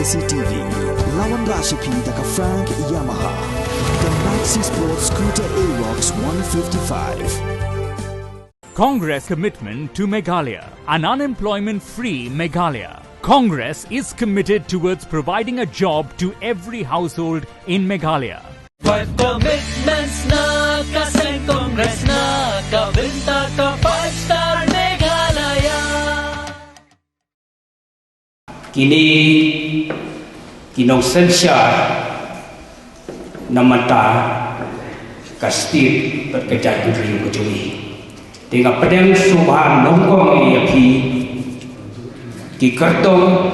KCTV, lawan Rashapi taka Frank Yamaha, the Maxi Sports Scooter Aerox 155. Congress commitment to Meghalaya, an unemployment-free Meghalaya. Congress is committed towards providing a job to every household in Meghalaya. 5 commitments na kasing Congress na kabinta ka 5-star Meghalaya. Kini kinonsensya namata kastit berkejat duri kejui dengan pedang subhan nongkong iapi ki kartong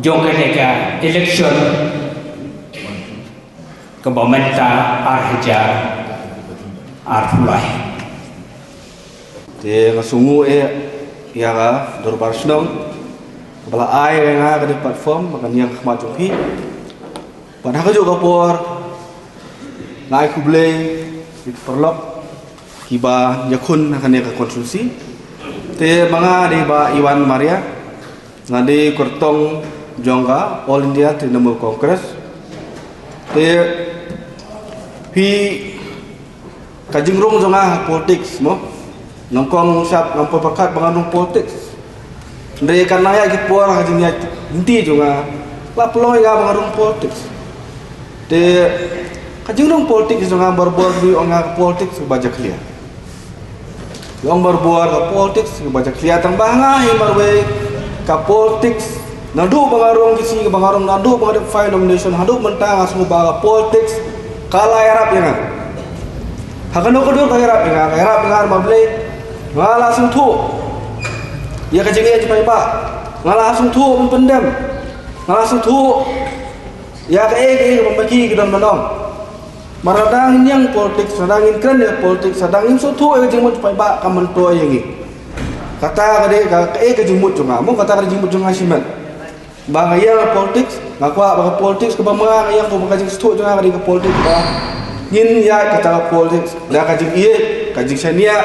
jongkaneka election kebamenta arhaja arfulai te ngasungu yaga dorbar snong bala ai nga ka di platform makan yang khmat jumpi pada ka juga por ngai kuble perlok kiba yakun akan ka konsumsi te mga di ba Iwan Maria ngadi kurtong jongga All India Trinamool Congress te pi kajingrong jonga politics mo nongkong siap ngampol pakat banganong politics dari karena ya kita puas kajingnya inti juga lah peluang yang banganong politics te kajingrong politics jonga berbuat di onga politics baca clear yang berbuat ke politics baca kelihatan bangai marwe ke politics nadu bangarong kisi ke bangarong nadu bangarong file nomination nadu mentang asmu baga politics kala Arab ya kan hakano kodur ka Arab ya mable ngala langsung tu ya kajingi aja pak ngala langsung tu pendem ngala langsung tu ya ke membagi ke dan menong maradang yang politik sadangin keren ya politik sadangin suatu jemut pai ba kamanto yang ini kata kade ke jemut juga mau kata kade jemut juga simen bang ya politik ngakwa bang politik ke bama yang ko kajing suatu juga kade ke politik ba yin ya kata politik da kajing iye kajing sania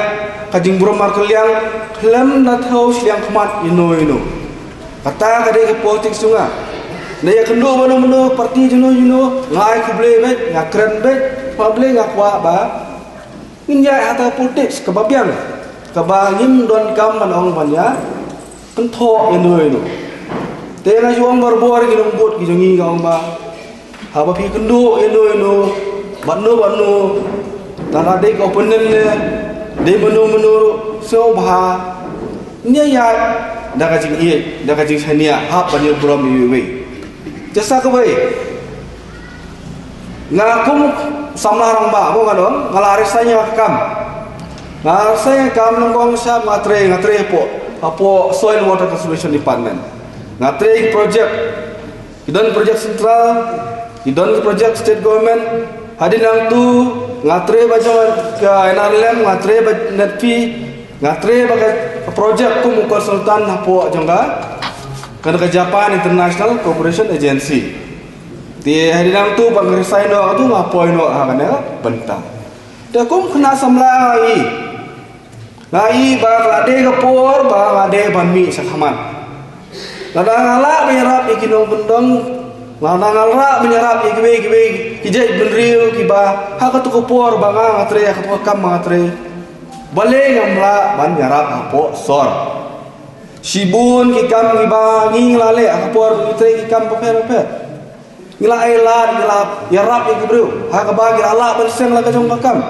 kajing bro markel yang kelam na thaus yang khmat ino kata kade ke politik juga naya kendo mano parti juno ngai kuble bet ngakren bet pable ngakwa ba nginja ata politics kebabian kebangim don kam manong banya kentho ino te na juang barbor ginong bot gijongi gaong ba haba pi kendo ino banno tana de ko penen de menu so ba nya ya da kajing iye da kajing sania hap banyo brom iwe jasa kawai ngakum samlah orang ba mo ngano ngalaris saya kam ngaris saya kam nongkong sa ngatre po soil water conservation department ngatre project idon project central idon project state government hadinang tu ngatre bajawan ke NRLM ngatre netfi ngatre bagai project ku konsultan po jangga karena ke Japan International Cooperation Agency di hari nang tu bang resign do tu ngapoy no hakane bentang da kum kena samla ngai ba lade ke por ba lade banmi sakhaman lada ngala menyerap ikinong bendong lada ngala menyerap ikiwe kijai benriu kiba haka tu ke por banga ngatre ka kam ngatre bale ngamla ban nyarap apo sor Sibun kikam ngibangi lale akapor itre kikam paper ngila elat ngila yarap iki bro hakabagi ala berseng la kajong makam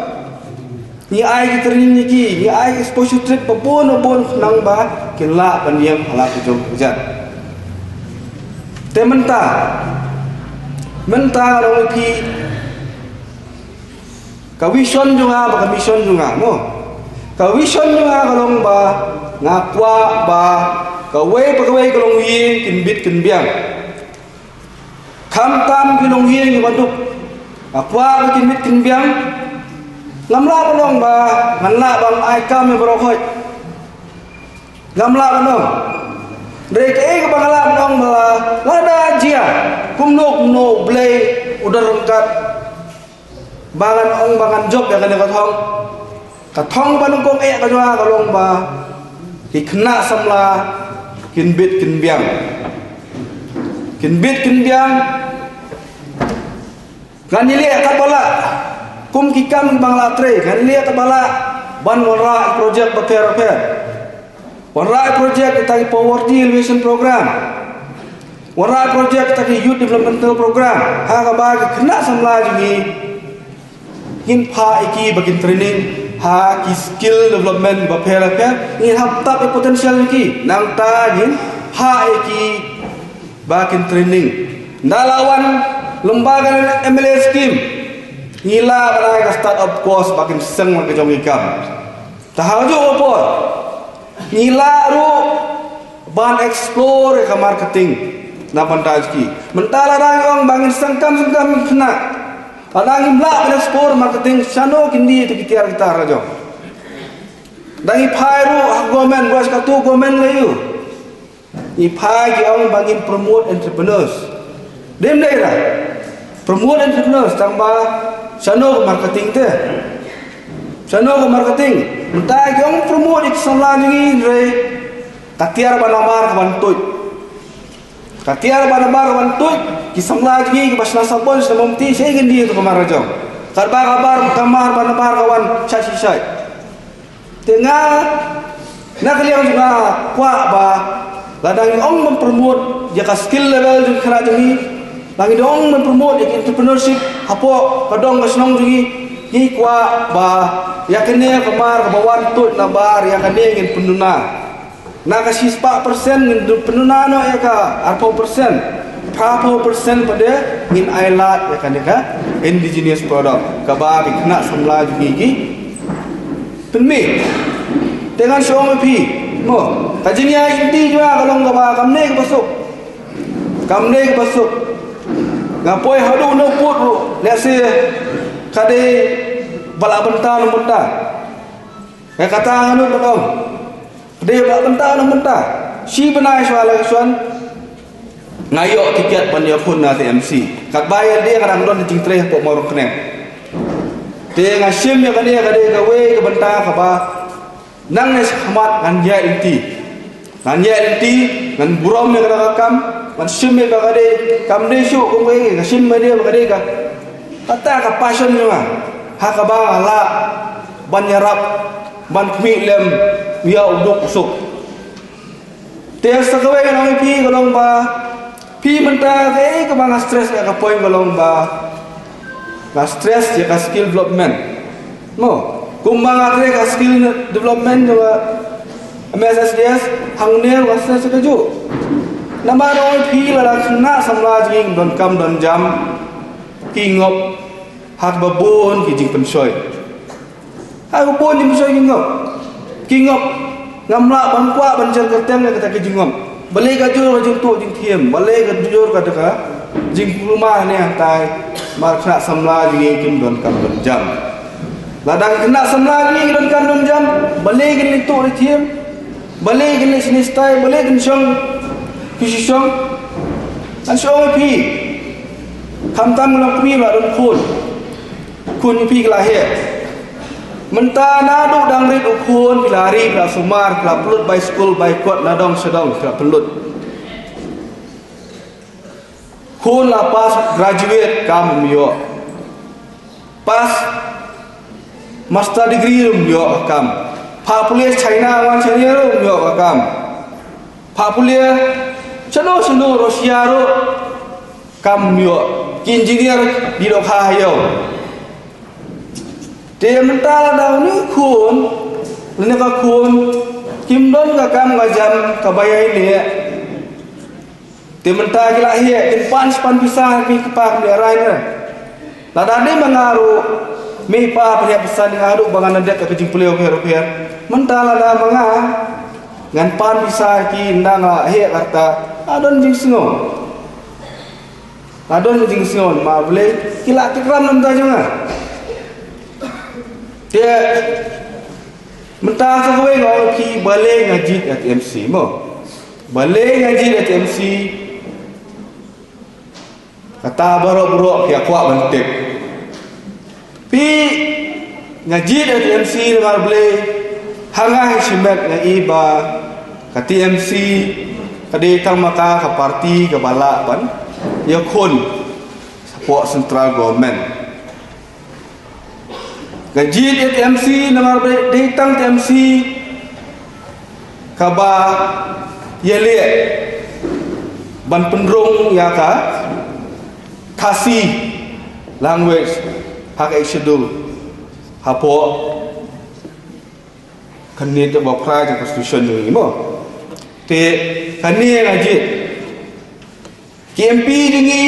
ni ai kitrin niki ni ai exposure trip babon nang ba kinla pandiam ala kajong hujan tementa rong pi kawison juga ba kawison juga mo kawison juga kalong ba ngakwa ba kawai kalong hieng kinbit kinbiang kamtam kalong hieng ibaduk ngakwa kinbit kinbiang ngamla kalong ba nganla bang ai kam berokoi ngamla kalong reke ke bangala kalong ba lada jia kumnok no blay udar rengkat bangan job ya kana katong panungkong kajwa kalong ba kena samla kinbit kinbiang Kinbit kinbiang Ganilia kapala kum kikam bang latre ganilia kapala ban warra project bater repair warra project tagi poverty elevation program warra project tagi youth developmental program ha ka bag kena samla jungi kin pha iki bakin training ha ki skill development bater repair ni hap tap potential ki nang ta gin ha iki bakin training dalawan lembaga MLA scheme ngila balai ka startup course bakin seng ke jong ikam tahaju opo ngila ru ban explore ka marketing na pantajki mentala rang bangin sengkam kena adang imla ban explore marketing sano kindi tu kitiar kita rajo dangi phairu gomen bos ka tu gomen layu i phai ki ong bangin promote entrepreneurs dem daerah promote entrepreneurs tambah sano marketing te sano marketing mentai kong promote iksamla jungi re katiar banabar kawantut katiar banabar kawantut kisamla jungi basna sabon samomti sei gendi tu kamarajo karba kabar kamar banabar kawan sashi sai tengah nak liang juga kwa ba ladang ong mempromote jaka skill level jung khara jungi lagi dong mempromote entrepreneurship hapo kadong kasnong jungi hi kwa ba yakene kamar kabawan tut na bar yakane ngin penduna na kasi 4% ngin penduna no ya ka 4% 4% pada ngin ailat yakane ka indigenous product ka ba kena samla jungi gi penmi dengan syong pi mo kajinya inti jua kalau ngaba kamne ke basuk ngapoi hadu no put lese kade bala benta no benta kata anu bekom de bala benta no benta si benai soal suan ngayo tiket pandia pun na TMC kat bayar dia kadang don jing tre pok mau kene de ngasim ya kade gawe ke benta ka ba nang nes khmat nganja inti ngan burom ne kada kam man simme ka kade kam de shu ko ngai ka simme de ka de ka kata ka passion nga ha ka ba ala ban yarap ban khmi lem ya uduk usuk te sa ka we nang pi golong ba pi menta ke ka ba stress ka point golong ba ka stress ya ka skill development mo kumbang atre ka skill development jo MSSDS hangne wasa sekaju namaro phi la khna samla jing don kam don jam ki ngop hat babon ki jing pensoi ha babon jing pensoi ki ngop ngamla ban kwa ban jar kertem ne kata ki jing ngop bale ka jur jing tu jing thiem bale ka jur ka ka jing rumah ne tai mar khna samla jing kim don kam don jam ladang kena samla jing don kam don jam bale ki tu thiem bale gini sini style bale gini song kisi song an song pi kam tam ngam pi ba don kun pi kelahe menta nadu dang rit ukun lari la sumar la pelut by school by court nadong sedong la pelut kun la pas graduate kam mio pas master degree mio kam Popular China wan China ro myo kam popular chano Rusia ro kam myo engineer di do kha yo te mental da ni khun ne ka khun kim don ka kam ga jam ka bayai le te mental kila he in pan pisah ki kepak ni rai ne la da ni mangaru me pa pria pesan ngaru bangan ndak ka jing pleo ke mentala da manga ngan pan bisa ki ndanga he karta adon jing singon ma bole kila tikram nam ta jonga te mentah sa kowe ngo ki bale ngaji at MC mo bale ngaji at MC kata baro ki akwa bantek pi ngaji at MC ngar bole hangah simet nga iba ka TMC kadi tang maka ke parti ke balak pan ya kun support central government gaji TMC namar datang TMC kaba ya le ban pendrung ya ka kasih language hak schedule hapo kani te bokra je constitution ni mo te kani ngaji KMP dingi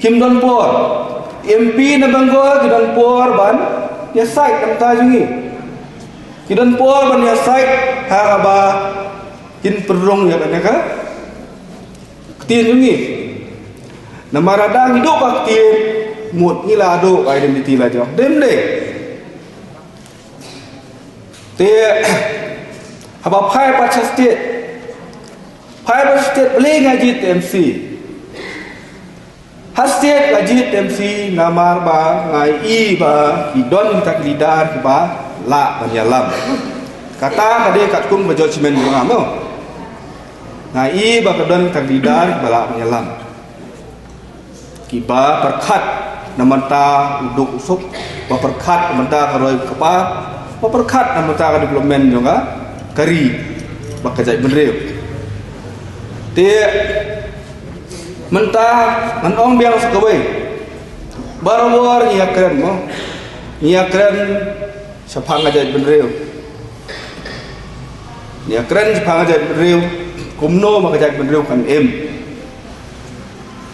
Kim Don Por MP na Bangor Ki Don Por ban ya site nam ta jingi Ki Don Por ban ya site ha ba kin perung ya kan ka tin jingi namarada hidup ak tin mut ni la do identity la jo dem de te haba phai pa state beli ngaji TMC state ngaji TMC namar ba ngai I ba idon tak lidar ba la banyalam kata kade kat kum ba judgment ngamo ngai I ba kedon tak lidar ba la banyalam kiba perkat namanta uduk usuk ba perkat namanta karoi kapa ba perkat namanta ka development jonga kari ba kajai benreu te mentah manong biang sekawai barawar nia keren sepang aja benreu nia keren sepang aja benreu kumno maka aja benreu kan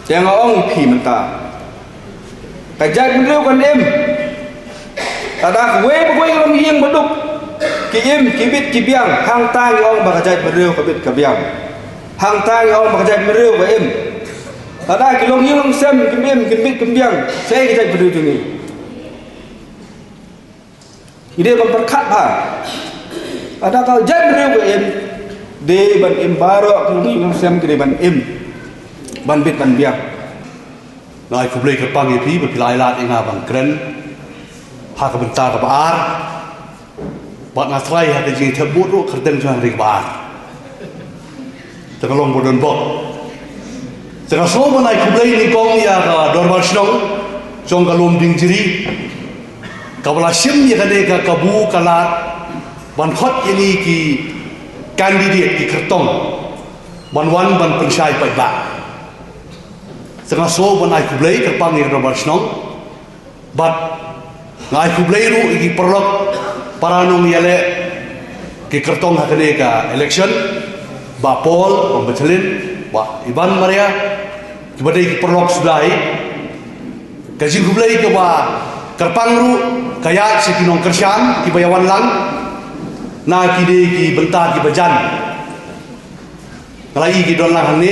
yang ong pi mentah kajak benreu kan tada kue lam hiang beduk kibit kibiang hang tai ong maka aja benreu kabit kabiang hang tai ong maka aja benreu ba tada kilong yung sem kibit kimbiang saya kita berdua ni ide kan perkat ba ada kau jad berdua de ban barok kilong yung sem kide ban ban bit ban biang ngai ku blei ka pangi pi ba pilai lat inga bang kren ha ka bentar ka baar ba na trai ha de jing thebut ro kherdeng jang ri baar terlong bodon bok Tengah semua naik kublai ni kong ya ka dormal snong jong kalum ding jiri kabala sim ya kade ka kabu kalat ban khot ini ki candidate ki kertong ban wan ban pensyai pai ba tengah semua naik kublai kerpang ya dormal snong bat naik kublai ru iki perlok paranong yale ki kertong ha kade ka election ba pol pembecalin ba iban maria kibadai perlok sudai kaji kublai ke ba kerpangru kaya sekinong kersyam ki bayawan lang na kide ki bentar ki bajan ngalai ki don lang ni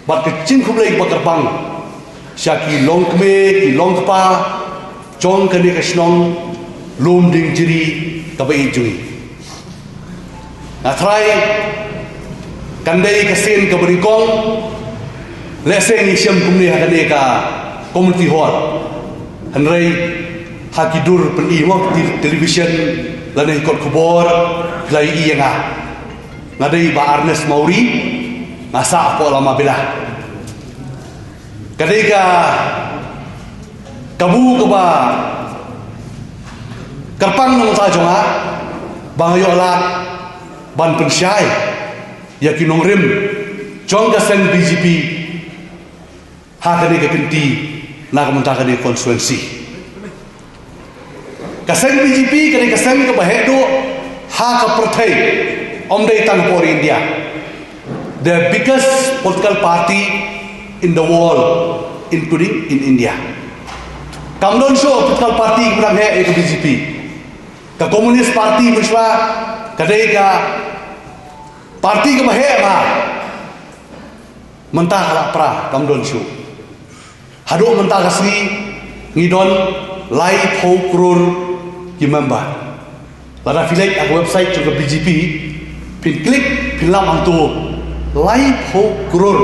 bat kecing kublai ba kerpang syaki long kme ki long kpa chong kane kasnong lum ding jiri kabai jungi na try kandai kasin ke berikong leseng isyam kumni hakane ka community hall hanrei hakidur peni wak television lanai kot kubor lai ianga ngadai ba Arnes Mauri ngasa apa lama bila kadai ka kabu ke ba kerpang nang sa jonga bangayo la ban pensyai ya kinong rim jong kasen BJP hakane ka kenti na kamunta ka di konstituensi kasen BJP kane kasen ka bahedo ha ka perthai omdai tang por India the biggest political party in the world including in India kamdon show political party kurang he ka BJP ka komunis party berswa kadai ka parti ke bahe ma mentah ala pra kamdon shu hadu mentah kasri ngidon live ho krur ki member lada filek ak website juga BJP pin klik filam antu live ho krur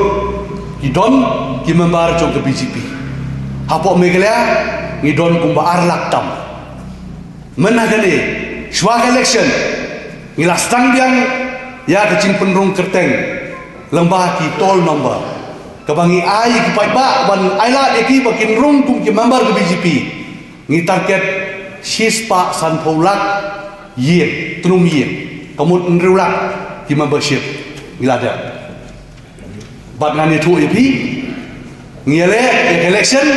ngidon ki member juga BJP hapo megelya ngidon kumba arlak tam menagane swag election ngilastang biang ya kecing penrung kerteng lembah ki tol number kabangi ai ki pai ba ban aila eki bakin rum kum ki member ke BJP ngi target sispa san pholak yen tunum yen kamut nrulak ki membership ngilada bat ngani thu ipi ngile election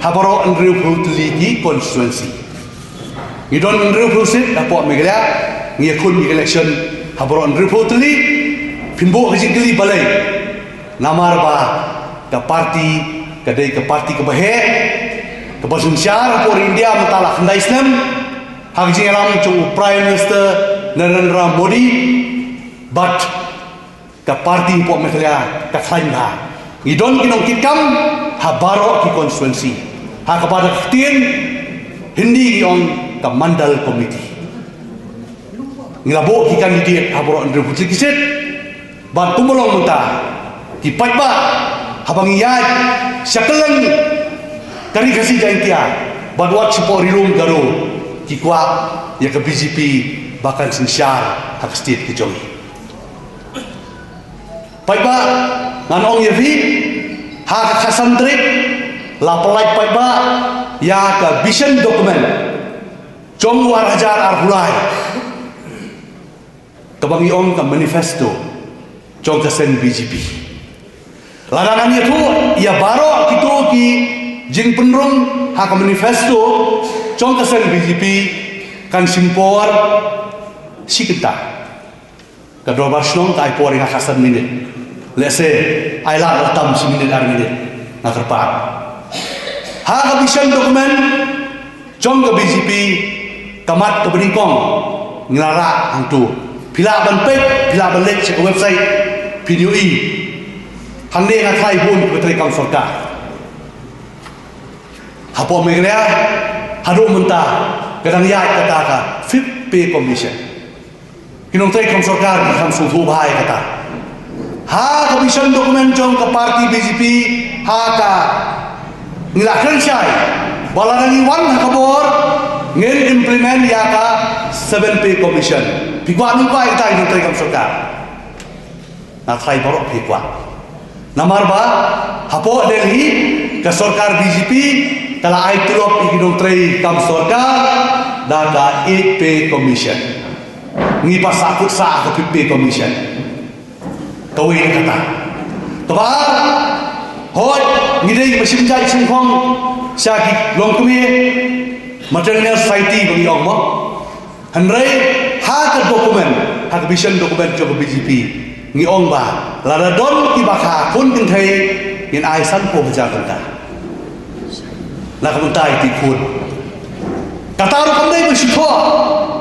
habaro nriu phutli ki constituency ngidon nriu phusit apo megala ngikun election habaro nriu phutli pinbo hajikli balai namar ba ka parti kadai ka parti ka bahe ka basunsyar por India matala khandai Islam hagjing alam chung Prime Minister Narendra Modi but ka parti po metlia ka khain ha idon kinong kitkam habaro ki constituency ha kepada khtien hindi on ka mandal committee ngilabo ki kandidat habaro andre putri kiset ban tumulong muta ki patba habang iyad syakalan kari kasi jantia ban wat sipo rilum garo ki kwa ya ke BJP bahkan sinsyar hak state ki jongi patba nganong yavi hak khasantrik la pelai patba ya ke vision document jong war hajar arhulai kabang iong ka manifesto jong kasen BJP larangan itu ia baro gitu ki jing penrung hak manifesto jong kasen BJP kan simpor sikita kador barsnong kai por yang kasan minit lese aila atam si minit ar minit ngakerpat hak vision dokumen jong ke BJP kamat ke beningkong ngilara angtu pila ban pek pila ban lek ke website video hande ngatai pun betri kam sorka hapo megrea hadu mentah kadang ya kata ka fit pay commission kinong trai kam sorka kam suhu bahai kata ha commission dokumen jong ke parti BJP ha ka ngilakran syai balangi wan kabor ngin implement ya ka 7 pay commission pikwa nupai tai kinong trai kam sorka na thai borok pikwa namar ba hapo Delhi ke sorkar BJP kala ai tulop ikinong tray kam sorkar da ka 8 pay commission ngi pasakut sa ka 5 pay commission kawin kata toba hoi ngi dei masim jai singkhong syaki longkumi material society bagi ong mo hanrei ha ka dokumen ha ka vision dokumen jo BJP ngi ong ba la don ki bakha kun kin thei yin ai san po bja kan ta la ka muntai ti kun kata ru kam dei bisi tho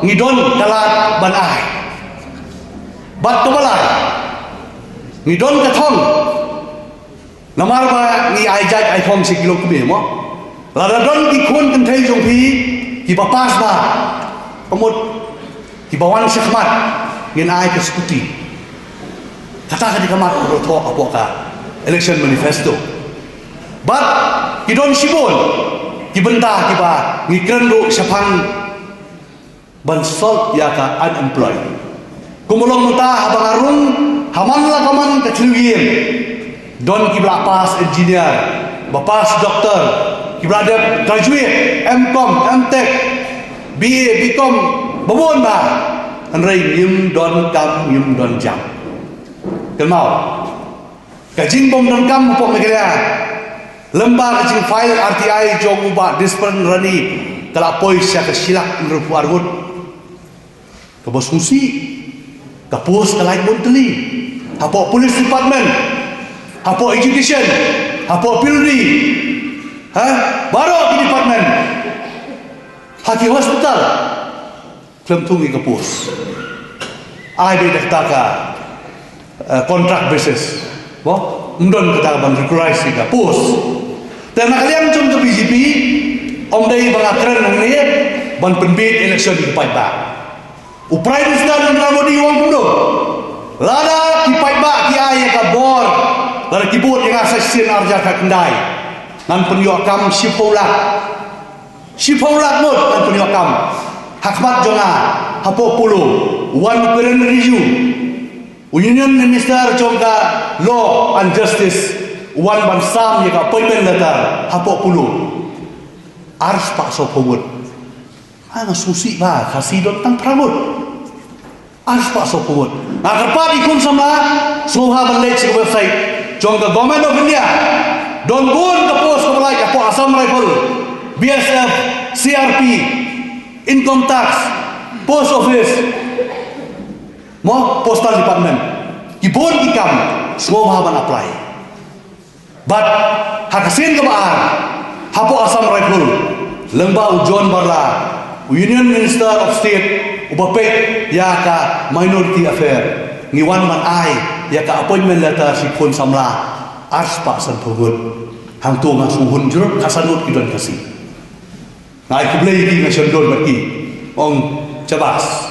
ngi don kalat ban ai bat to balai ngi don ka thong namar ba ngi ai jai ai thong si kilo ku be mo la don ki kun kin thei jong phi ki ba pas ba pemut ki bawan syahmat yin ai ke skuti kata di kamar roto apakah election manifesto but kidon sibol kibenta kiba ngikren do syapang ban sol ya ka unemployed kumulong muta habang arung haman la kaman kecilin don kibla pas engineer bapas doktor kibla ada graduate MCom MTech BA BCom babon ba anrei yim don kam yim don jam kelmau kajing bom dan kam pok negara lembah kajing file RTI jong ubah dispen rani kala poi sya ke silak nrupu argut ke bos musi ke pos ke lain monteli hapo police department hapo education hapo pildi baru ke department haki hospital klem tungi ke pos ai be dak kontrak basis boh mendon kita bang request kita pos dan kalian cum ke BJP om dai bangakran ni ban penbit election di pai ba uprai Minister Narendra Modi wong pundo lada ki pai ba ki ai ka bor lada ki bot yang asasian arja ka kendai nan penyokam sipaulat mot nan penyokam hakmat jonga hapo pulu wan peren review Union Minister jongka Law and Justice Wan Ban Sam ya ka appointment letter hapok pulu ars pak so forward ana susi ba kasih dot tang pramut ars pak so forward na kerpat ikun sama soha ban lek si website jongka Government of India don bun ke pos ke belai ke Assam Rifle BSF CRP Income Tax Post Office mo Postal Department kibon ikam semua ban apply but hakasin ke baan hapo Assam Rifle lembau John Barla Union Minister of State ubapek ya ka Minority Affair ngiwan man ai ya ka appointment letter si Khun Samla ars pak san phugut hang tu nga suhun jur kasanut kidon kasi ngai kublei ki nga sendon baki ong cabas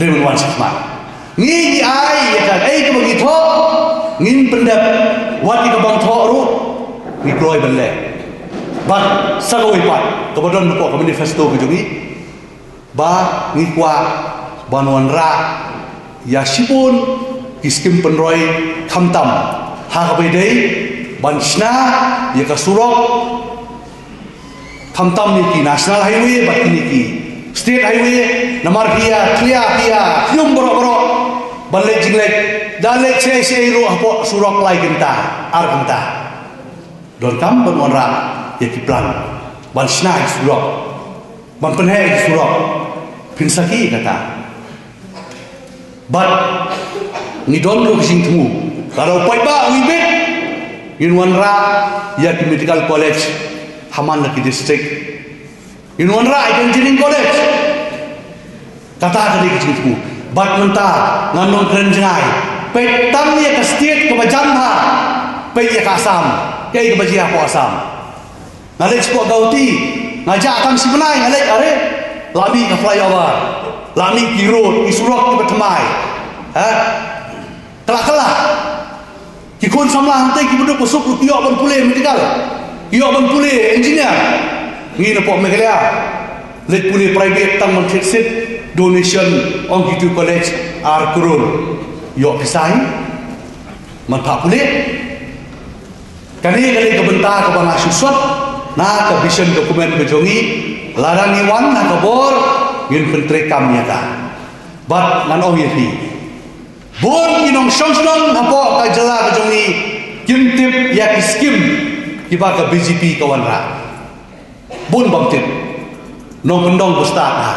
demen wan sikma ngi ai ya ka ai ke bagi tho ngin pendap wat ki bang tho ru ngi kloi belle bat sagoi pat kebodon ko manifesto ke jongi ba ngi kwa banwan ra ya sipun kiskim penroi khamtam ha ka bai dei bansna ya ka surok khamtam ni ki national highway bat ni ki state highway namar pia clear pia nyum boro balai jinglek dalek se ru apo surok lai genta ar genta don kam banwan ra ya ki plan bansna surok ban penhe surok pinsaki kata but ni don lu sing temu kalau pai ba wi bet inwan ra ya ki medical college haman laki district inwan ra engineering college kata tadi ki temu but menta nganon keren jengai pe tam ya ka state ke bajamha pe ya ka Assam ke ke bajia ko Assam ngalek sport gauti ngajak kam si benai ngalek are lami ke flyover lami ki road ki surok ke betemai ha kelak ki Khun Samla hantai ki beduk besuk tiok ban pulih medical tiok ban pulih engineer ngi na pok Meghalaya let pulih private tang man sit donation on gitu college ar kurun yok pisai man pak pulih kali ke bentar ke bang asusot na ke vision dokumen bejongi larang iwan na ke bor ngin pentrekam ya ta bat ngan ong yepi bon inong song hapo ka jela bejongi kimtip ya kiskim kiba ke BJP kawan ra bon bangtip nong kendong bestat ha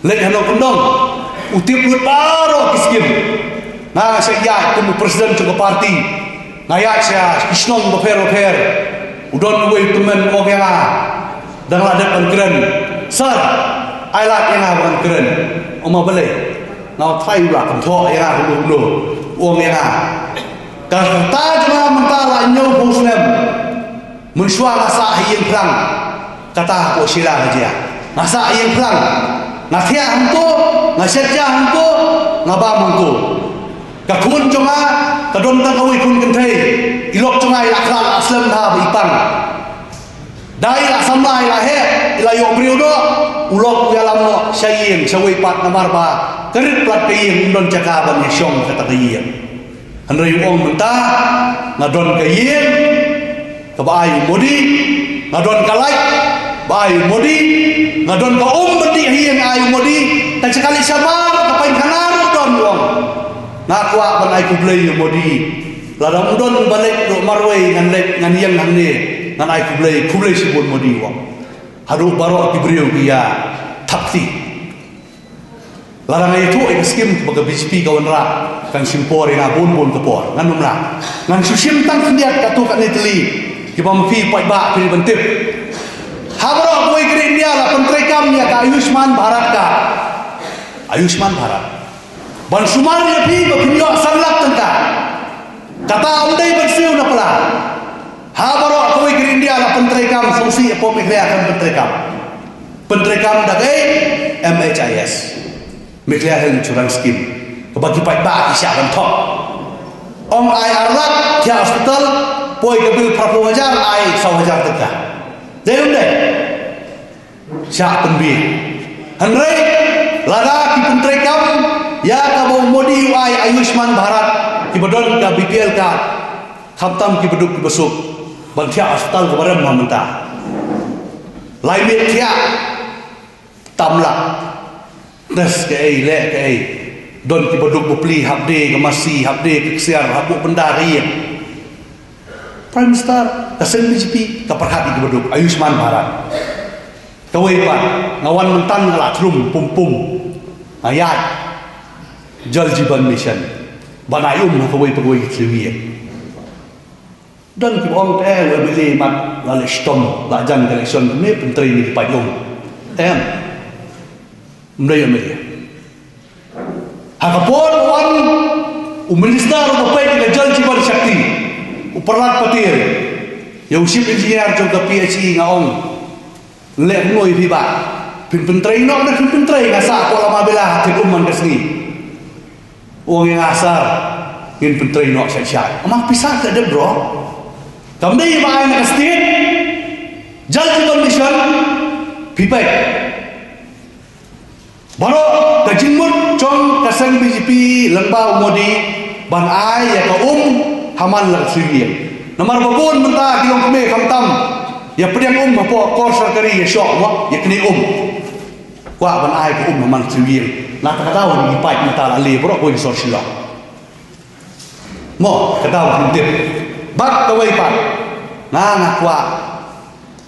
lek hanong kendong utip lut baro kiskim na saya kumu presiden juga parti ngayak saya kisnong befer udon we temen ogela dan ladak pangkeren sir ailat yang pangkeren oma bele ngau thai la kan tho ya lu uang ya ka ta jema mentala nyo muslim mensuara sa hien perang kata ko sila aja ngasa hien perang ngathia hantu ngasetja hantu ngaba mangku ka kun jonga ka don ta kawi kun kenthei ilok jonga ila khala aslam ha bipang dai la samai la he ila yo priudo ulok yalam no sayin sawi pat namar ba kerit plat kayin don caka ban syong kata kayin hanrei ong menta ngadon kayin ka bai modi ngadon kalai bai modi ngadon ka bedi hien ayu modi ta sekali samar ka pain kanaru don wong nakwa ban ai kublei modi ladang don balik do marwei ngan lek ngan yang ngan ne ngan ai kublei sibun modi wong haru baro kibriu kia takti ladang itu skim baga BJP kawan ra kan simpor ina bun kepor ngan numla ngan susim tang kendiat katu kat neteli kiba mfi pai ba pri bentip habro koi kri India la pentrekam ya ka Ayushman Bharat ka Ayushman Bharat ban sumar ya pi ba pinyo sanlak tangka kata undai bersiu na pala habro koi kri India la pentrekam sungsi apo Meghalaya kan pentrekam dagai MHIS Meghalaya curang skim kebagi pai ba kisah kan thok ong ai arlat dia hospital poi kebil prapu hajar ai 1,000 teka Dayun deh, siapa pembi? Henry, lada ki pentrekam ya ka bau Modi wai Ayushman Bharat ki badon ka BPL ka khamtam ki beduk ki besuk ban thia hospital ka baram mamenta lai mit thia tamla das ke ai le ke ai don ki beduk bupli habde ke masi habde ke siar habuk pendari Prime Minister kasen BJP ka perhati ki beduk Ayushman Bharat kawai pan ngawan mentan ngala trum pum ayat Jal Jiban Mission banayum kawai pegawai Sriwijaya dan kibong teh beli mat lalu stom lajan election ni penteri ni payung tem mendaya media hakapon wan minister upai ke Jal Jiban Shakti uperlat patir ya usip engineer juga PhD ngaong lek ngoi phi ba penteri nok dak penteri ngasa ko lama bela hati umman kesni wong yang asar ngin penteri nok syai amang pisah ke de bro kami mai nak state Jal Jiban Mission phi pai baru kajimut chong kasang BJP lembau Modi ban ai ya ka haman lang Sriwijaya nomor babun mentah kilong kami kamtam ya pediang apa kor sarkari ya syok mo ya kini wa ban ai ko man Sriwijaya la ka tahu ni pai mata ali bro ko sor sila mo ka tahu hintip bak kawai pa na kwa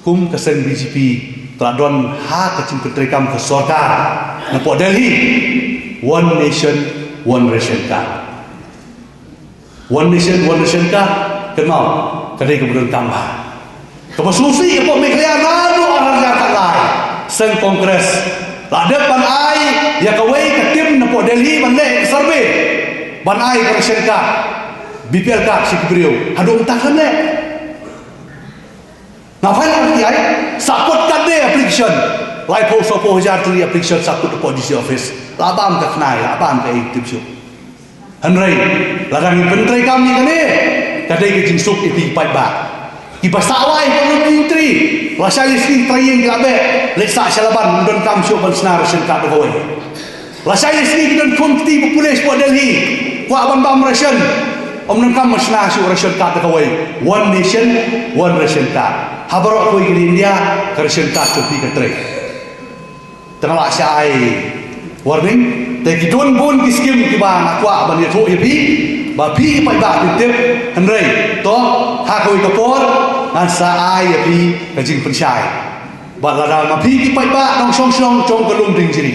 kum kasen BJP tradon ha kecing ketrikam ke sorkar na po Delhi one nation one ration card one nation one ration card kenal kadai kemudian tambah kepasusi apa mikrian lalu orang jahat lai sen kongres la depan ai ya kawai ke tim na po Delhi ban le survey ban ai ke ration card BPL card si beliau hadung takkan le ngapain arti ai sapot kade application lai post of hojar tuli application sapot po DC office labam ka knai labam ka iktim syuk hanrai larang penteri kami kane kadai ke jinsuk ipi pai ba iba sawai ko menteri la sai sing training labe leksa salaban don kam syuk ban senar sen ka do hoy la sai sing don komiti populasi po Delhi ko aban bam ration om nan kam masna syuk ration ka do hoy one nation one ration card habarok ko di India ration card copi ke tre tengah sai warning te ki don bon ki skim ki ba akwa ban ye tho ye pi ba pi pai ba tip hanrei to ha ko ko por nan sa ai ye pi ka jing pen sai ba la da ma pi ki pai ba dong song song chong ka lum ding jiri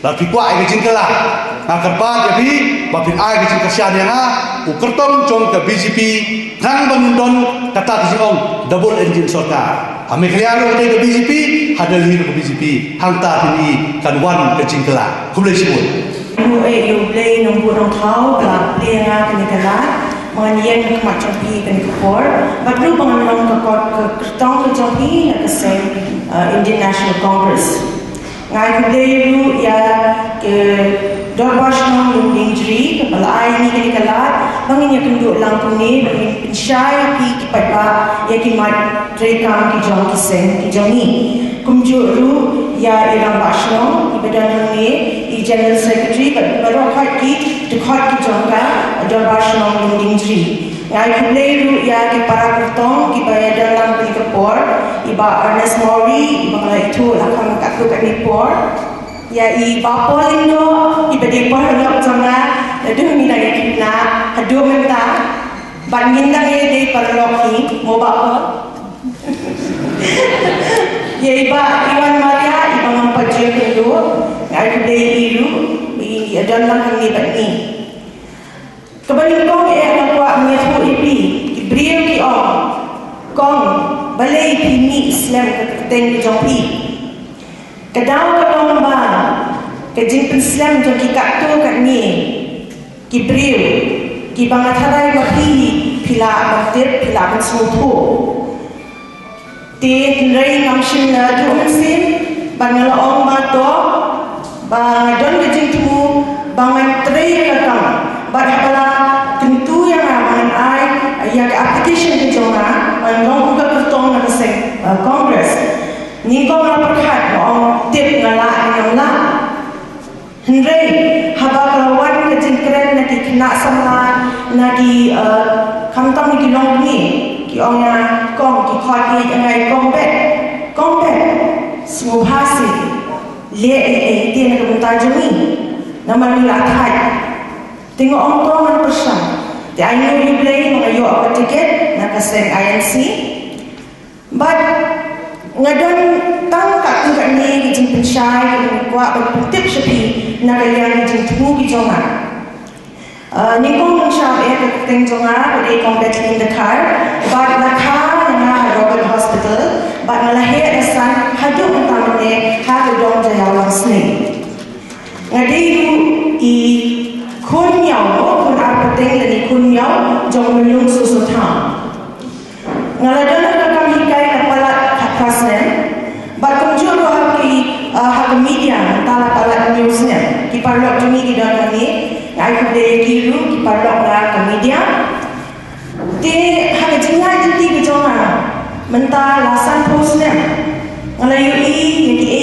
la pi kwa ai ka jing kala na ka ba ye pi ba pi ai ka jing ka sha dia na u kertong chong ka BJP rang ban don kata ki jing double engine sarkar ame kliaro te ke BJP hadal hidup ke BJP hangta ini kan wan ke jingkela kumlai sibut you play nombor rong thau la play nga kini kala manyen kemat champi kini kepor batru bangan ke kot ke kertong ke champi na ke sen Indian National Congress ngai play ru ya ke dorbash nong injury ke balai ni kini kala bangin ya kenduk langkung ni bangin pensyai pi ki patba ya ki mat trekam ki jong ki sen ki jongi kumju ru ya irang bashnong ibadan ni i general secretary baru khat ki jong ka dorbash nong injury ngai play ru ya ki para kertong ki bayar dalam ki kepor iba Ernest Mori iba itu lakam kakku kat nipor ya i bapolindo iba de por lok janga adu mi na kina adu menta banginda ye de par lok hi moba ya iba Iwan Maria iba mampaje kendo ai de iru i dalam ni batni kabalik kong e akwa mi thu ipi brio ki on kong balai pini Islam ka teng jompi kadang kadang ba kajing Islam jom ki kakto kat ni ki brio ki bangatharai mapi pila baktir pila kan sopo te nrai ngamshin na johnsin bangala ong ba to ba don kajing tu bangan trei kakam ba bala tentu yang aman ai ya ke application ke jona ngong ka kertong na se Congress ni ko na perhat mo tip ngala ngala Henry haba kalawan kena sama nadi kantong di long ni ki orangnya kong ki khoi ki ngai kong bet semua hasil lihat dia nak bentar jemi nama ni latai tengok orang tua mana persan dia ayo replay mengayo apa tiket nak kasih INC but ngadon tang kat tingkat ni kijing pensyai kijing kuat berputip sepi nak kalian kijing tunggu kijongan ni kong mensyai keteng jongan pada kompleks in the car but nakar dengan Robert Hospital but malahir asan hadup utama ni hadup dong jaya orang sini ngadi i kun yau kun apa teng dan i kun yau jong melung susu tang ngaladon kami hikai kepala kapasnen but kumjur roh ki hak media tala pala newsnya ki parlok jumi ki dan ni ngai ku de kiru ki parlok la ke media te hak jingai jenti ke jonga mentah lasan postnya ngalayu i ki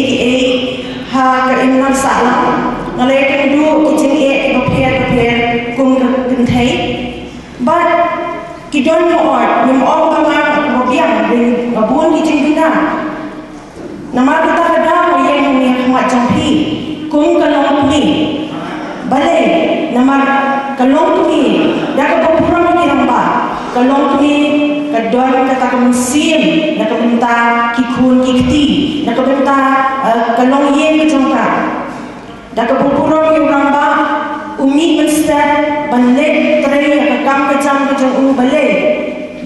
ha ke imnan salam ngalayu ke du ki jing ke papier kum ke thai but ki don mo ort nim ong kama mo biang bin ngabun ki jing bina nama kita kada mo yang ni khmat jampi kum kalong ni bale nama kalong ni dak ko puram ni ramba kalong ni kadon kata kemusim nak keminta kikun kikti nak keminta kalong yen ke jongka dak kepupurong yang ramba umi menstat balik tray ke kam ke jam ke jong balik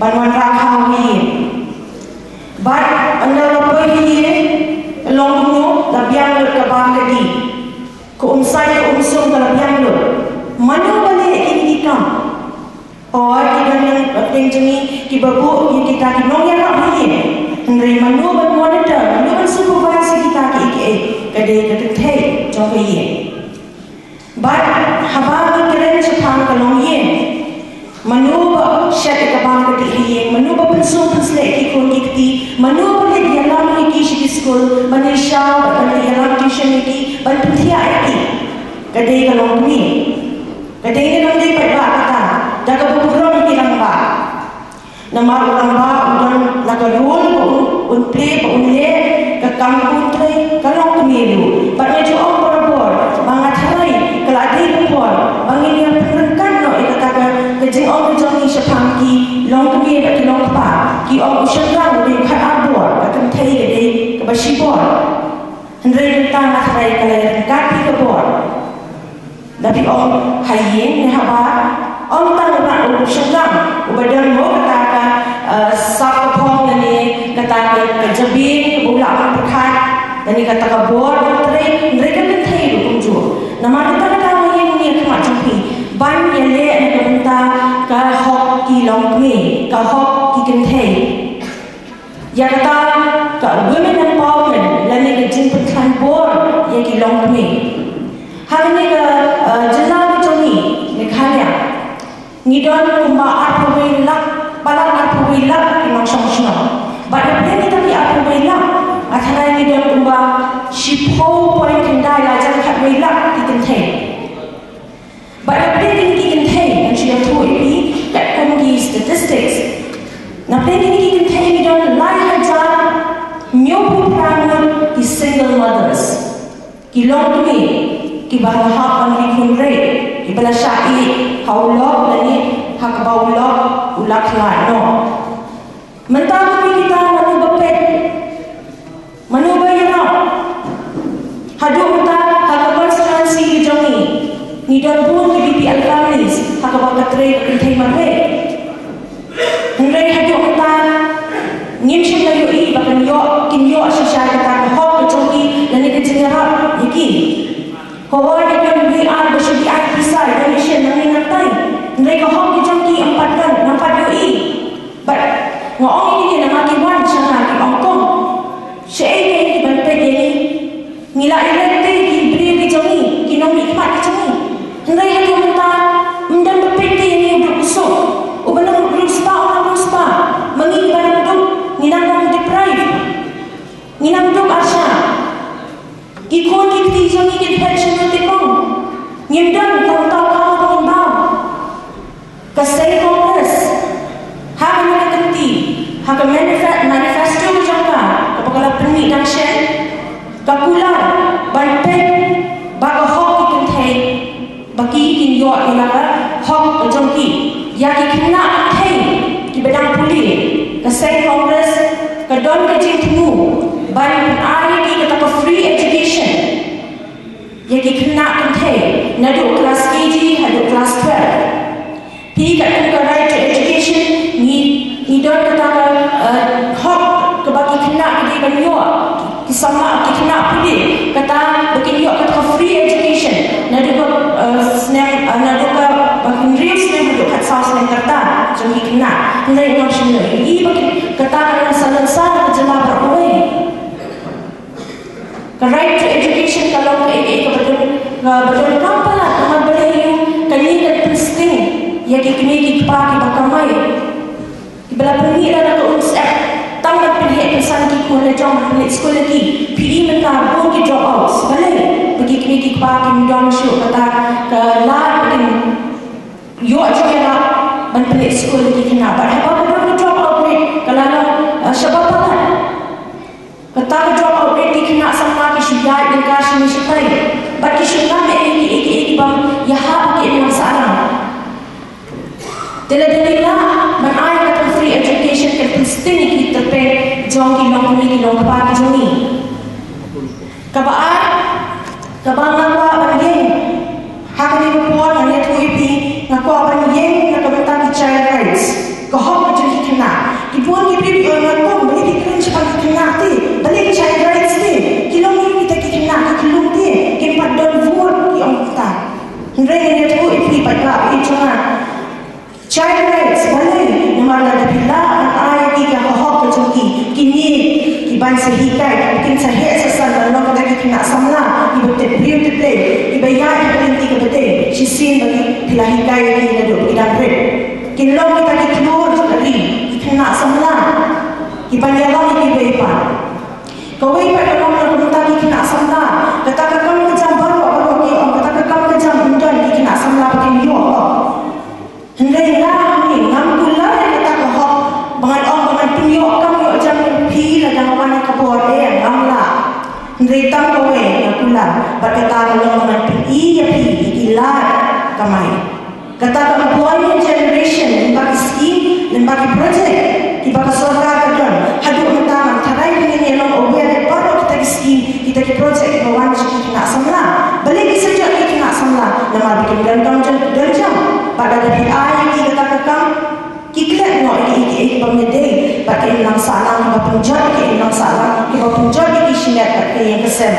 banwan rakau ni but anda apa ni long mo labiang ke bang lagi ko umsai ko umsum ke labiang lo manu balik ini kam kita yang penting jeni kibabu yang kita kinong yang nak ni, henry manu bermonitor, manu bersupervise kita kadai ketentai jauh ye. But haba keren sepang kalong ye, manu ber share kabang kadai ye, manu ber pensum penslek kikun kikti, manu ber dia lam lagi di school, manisha ber dia lam tuition lagi, ber pentia lagi kadai kalong ni, kadai ni kadai perbah kata. Jaga berkurang di lamba. Nama lamba udan laga rule play le ke kampung tray kalau kemilu. Banyak juga orang bangat hari kalau ada impor bangin yang perengkan no ikatakan kejeng orang jangi sepangki long kemilu bagi long pa ki orang usyang di kat abor akan thai di ke basibor. Hendrai tentang hari kalau rengkat di kebor. Tapi orang hayin ni haba ông ta nak urusan ubadan mo kata sap pong ni kata kejabin bulan berkat dan kata kabor tray mereka kan thai lu kumju nama kita kata yang ni kemat jampi ban yang le ni kata ka hok ki long ni ka hok ki kan thai ya kata ka women empowerment dan ni jin petkan bor yang ki long ni hari ni ka jelang joni ni khanya ngidon kumba arpawai lak balang arpawai lak kinong song but apne kita di arpawai lak athara ngidon kumba shipho point kendai la jang khatwai lak kitin thai but apne kitin thai and she have to be that kan gi statistics na apne kitin thai ngidon lai hajar nyobu pranun ki single mothers kilong tumi ki bahahap ang kunre ki bala syai haulok lani hak baulok ulak lano mentang kami kita manu bepet manu bayar hadu uta hak konstitusi jongi ni don pun ki BPL families hak bakatre intai marwe henry hadu uta ngim shim layu I bakan yo kin yo shisha kata hok jongi lani ke jengara yiki Kawai kita BR bersyukur pisah donation nang nantai. Mereka hok dijangki 4 UI. But ngong ini nama kiwan sana di Hong Kong. Saya ini bantai ini ngila elektrik di beri di jongi, kinong hikmat di jongi. Hendak hati minta mendan berpeti ini berusuk. Ubenang beruspa orang beruspa. Mengi barang duk nginang deprive. Nginang duk asya. Ikon kiti jongi di pension nanti kong. Nyemdan tahu kau bau. manifesto jangka kapag permit ng shen kakular banpen bago hok ikan thay bagi ikin yo ilaga hok jangki ya kikna thay ki bedang puli kasai Congress kadon ka jingmu ban ari ki kata free education ya kikna kan thay nadu kelas KG hadu kelas 12 pi kat ka right to education ni don kata hok ke bagi kena di banyo kisama kena pudi kata bagi yo kata free education nadu ka snap nadu ka bagi real snap nadu kat south snap kata jadi kena nai option ni bagi kata kana salan jela berway ka right to education kalau ke betul kampala kamu boleh kali kan penting ya kini kita bakamai bila pergi dalam unsur tangan pilih kesan kita kena jom pilih sekolah lagi PE mentah pun kita drop out sebalik bagi kini kita pakai mudah syuk kata ke lah begin yo aja nak ban pilih sekolah lagi kena apa kita drop out rate kalau sebab apa kata drop out rate kena sama ke syuat dan kasih ni syutai bagi syuat ini bang ya hak ke masalah Dela-dela man kata free education kan penting kita pe jong kilong pa jongi. Kabaan ngakwa banyen hak ni puan ngani tu ipi ngakwa banyen nakabenta ki child rights. Kahok jadi kena. Ipuan ki pipi ngakwa balik kan cepat kena ti. Balik child rights ti. Kilong ni kita kena kilong ti. Kempat don vote ki ong ta. Ndre ngani tu ipi pada i chonga. Child rights boleh namanya ada bila ayat kita hak kecuali kini kiban sehikai mungkin sahih sesan dalam kita kena samla ibu terbiu terplay ibu yang berhenti ke betul sisin bagi bila hikai kita duduk kita break kita kita keluar dari kena samla kiban yang lain ibu ipa kau ipa kalau kita kena samla kata kamu kejam baru kata kamu kejam undan kena samla bagi yo Hendai lah ni, ngam pula yang kata kau bangan bangan punyok kamu yo jangan pi lah jangan mana kau ngam lah. Hendai tam kau pula, berkata kalau bangan pi ya pi ilah kamai. Kata kamu employment generation, lembagi scheme, lembagi project, tiba sorga kadang. Haduk mentang, tarai dengan yang aware baru kita scheme, kita project bawan kita nak samla. Balik saja kita nak samla, nama bikin dan jam. Pada dari ayat kita katakan kiklat no iki pemede pakai enam salam kita punjab ke enam salam kita punjab di sini pakai yang kesem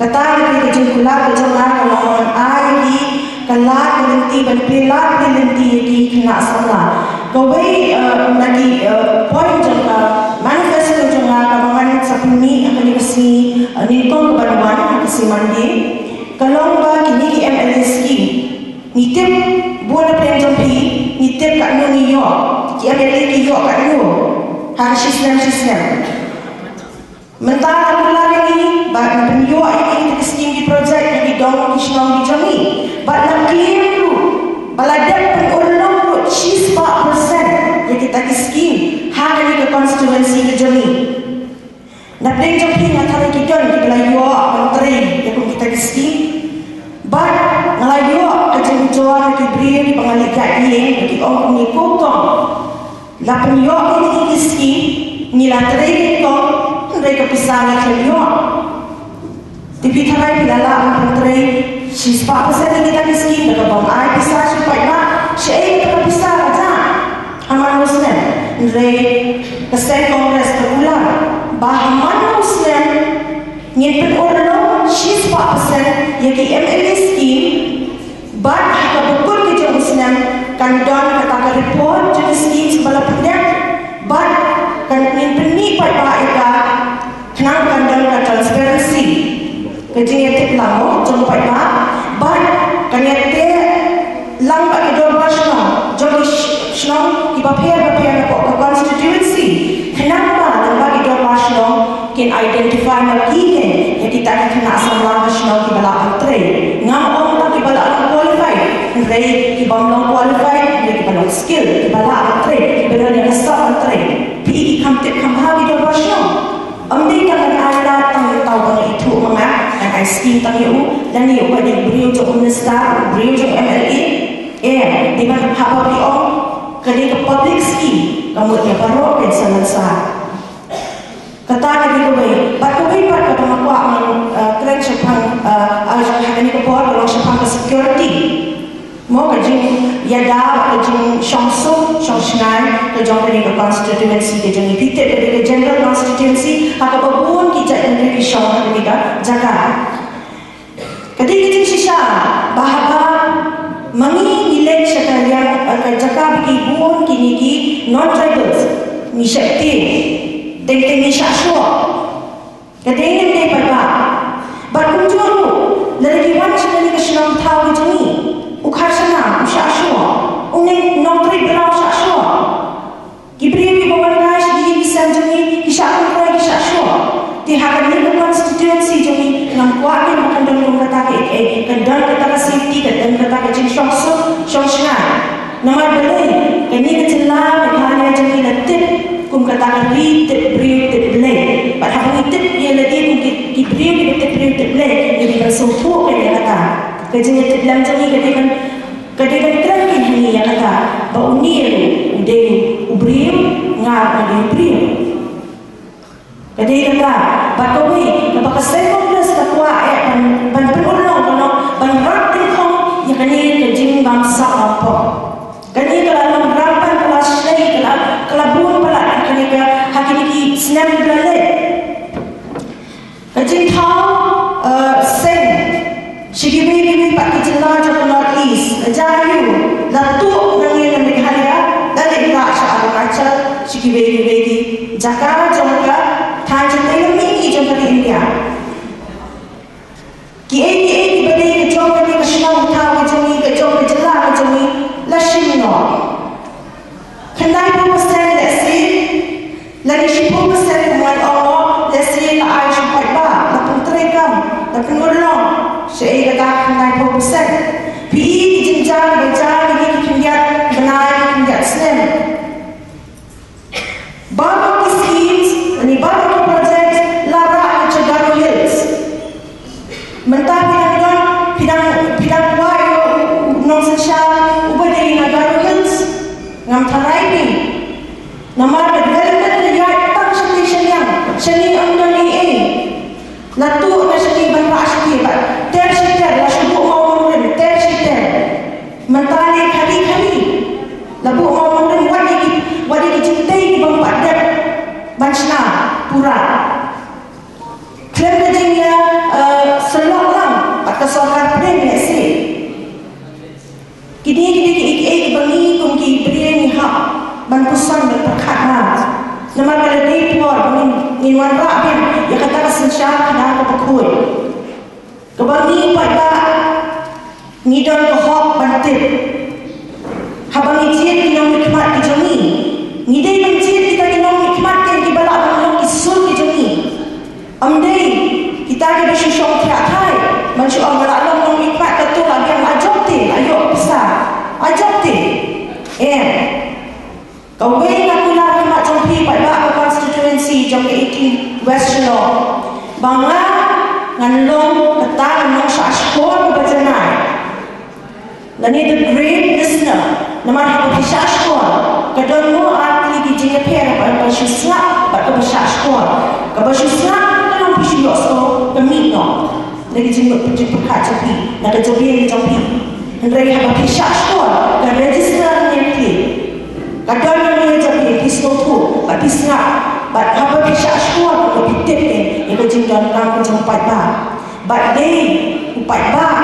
kata kita jengkula berjalan kalau ayat di kelak berhenti berpilat berhenti di kena salah kau lagi poin jangka manifesto jangka kamangan sepuni akan dikasih nikong kebaruan kasih mandi kalau kini MLA scheme nitip buat apa yang jampi nitip kat New York dia ada New York kat New hak sistem mentara pula ini bak New York ini kita scheme di projek yang didong kisnong di jami bak nak clear dulu baladak penulung 4% yang kita scheme hak ini ke constituency di jami nak bring jampi nak tarik kita New York menteri yang kita scheme bak ngalayo ajeng jual ke beri di pengalikat ini bagi orang ni potong lapan yo ini iski ni la trade ko mereka pisang ke yo tapi tharai pilala ang trade sispa pasal kita iski daga bang ai pisang supaya na syai ka pisang aja aman muslim re kasai kongres berulang bahaman muslim ngin orang sispa pasal yaki MLA scheme but betul kerja Muslim kan don kata report jadi scheme sebelah pendek but kan ini pada ika kenang kan don transparency kerja yang lama jumpa ika but kan yang lang bagi dua nasional jadi nasional ibadah ke constituency kenapa lang bagi dua nasional can identify lagi yang kita kena sama nasional kita lakukan ngam kita qualified, kita belum qualified, kita belum skill, kita lakukan trade, kita belum ada tre pi kam tip kam ha video version amde kan ala tang tau bang itu mga ang ai scheme tang yu dan yu ba di brio jo minister brio jo MLA di mana haba pi on kali ke public scheme kamu dia baru ke selesa kata kali ke bagai par ka bang kwa ang kren sepang ni ke por kalau sepang ke security mo ka jing yada ka jing shongsu shongshnai ka jong ni ka constituency ke jing pite ke general constituency ha ka babun ki ja ni ki shong ni ka jaka kadai jing shisha bahaba mangi elect sekalian ka jaka ki bun ki ni ki non tribals ni shakti deng ni shashwa kadai ni pa berkunjung lagi wan sekali ke shong thau jing ukhar sana ushashua uneng notri belau shashua kibri bi bawangai di sanjungi kisahun koi shashua di hakan ni constituency juni nam kwa ke makan dong kata ke kendang kata ke safety dan kata ke jing shongshna namar belai kini kecela mekanya juni letip kum kata ke ri tip bri tip belai pat hakan tip ye lagi kum kibri bi tip bri tip belai jadi bersumpuk ke kata kejengnya dalam jangi kadang terang ini yang kata bau ni udah ubrim ngar ada ubrim kadang kata bakawi kapag Congress kapwa ban penulong kono ban rating kong yang kani kejeng bangsa apa kani kalau rapan kelas lagi kalau bun pala kani ke hakini ki snap belale kejeng thau sen Shigibiri pak kecela jauh North East, Jayu, Latu dengan Meghalaya, dan Indah Syarul Kaca, Shigibiri, Jakarta juga, Tanjung Mingi juga di India. Ki berdiri kejauh dari kesenang tahu kejauh kejela kejauh Lashino. Kendai 10% lesi, lagi 10% kemudian Allah lesi la Aisyah kuat bah, lapun terekam, lapun ulong. Saya kata kendai 10%. PE jenjang berjalan ini kendiat benar kendiat Islam. Banyak schemes, ini banyak projek lara ke Garo Hills. Mentah bidang wayo nonsensya ubah dari Garo Hills ngam tarai ni. Nama development lihat tak station yang seni under ni latu na seni banra seni ba ter sitter la shubu mawon ter sitter mentali kali labu mawon wadi ki cintai bang padat banchna pura klem jingya selok lang atau sohar prem ese kini bangi kum ki prem ha ban pusan berkat nama kalau dia keluar minuan rakyat ya kata kesensyah dan kepekui kebangi pada ngidon kehok bantit habang ijit kinong hikmat kijungi ngidai mencit kita kinong hikmat yang dibalak menong kisul kijungi amdai kita ada bersyusyong tiak-tiak mensyuang balak menong hikmat ketul yang ajokti ayo besar ajokti kau wei aku lah hikmat jompi pada constituency jom ke 18 West Law bangla nganlong kata nganlong syashkor berjenai dan itu great listener nama hikmat syashkor kadang mo arti di jingga pera pada syusnak pada syashkor kalau syusnak kalau pisu yosko kami no lagi jingga perkat jompi nak jompi jompi hendrai hikmat syashkor dan register nyekli kadang ni jadi kislotu, tapi sengat, but apa bisa asal kalau pitip ni, yang kecil dan orang kecil empat bah, but day empat bah,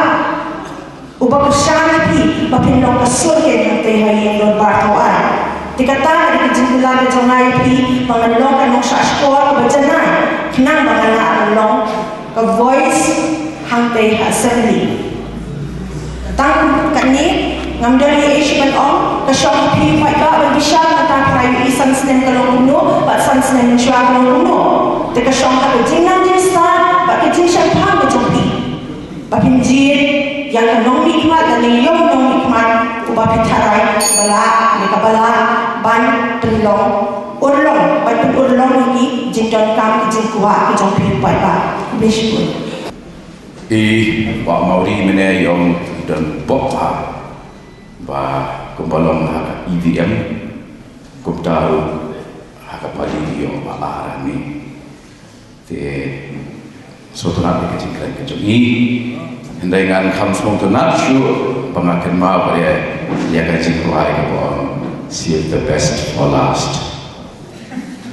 ubah kesan pi, bapin long kasut yang teh hari yang berbahawan. Dikata ada kecil bulan kecil ngai pi, mengalong kan long asal berjenai, kenang mengalah long, ke voice hang teh assembly. Tang kani ngamdari Asian on ke shop pi mai ba berbisa tentang private isan senen kalau kuno ba san senen syua kalau kuno te ke shop ka jingan jin star ba ke jin shan phang ke jompi ba pinjir yang nong hikmat dan yom nong hikmat ubah pitarai bala ni ka bala ban telong berlong lagi jengdon kam jeng kuat ke jong pi pai ba bishpun Pak Mauri mene yang dan bokha ba kumbalong hak EVM kumtaru hak pali yang ba arani te sotonat ke jingklan ke jongi hendai ngan kham smong to not sure pangaken ma bare ya ka jingkwai ke bon save the best for last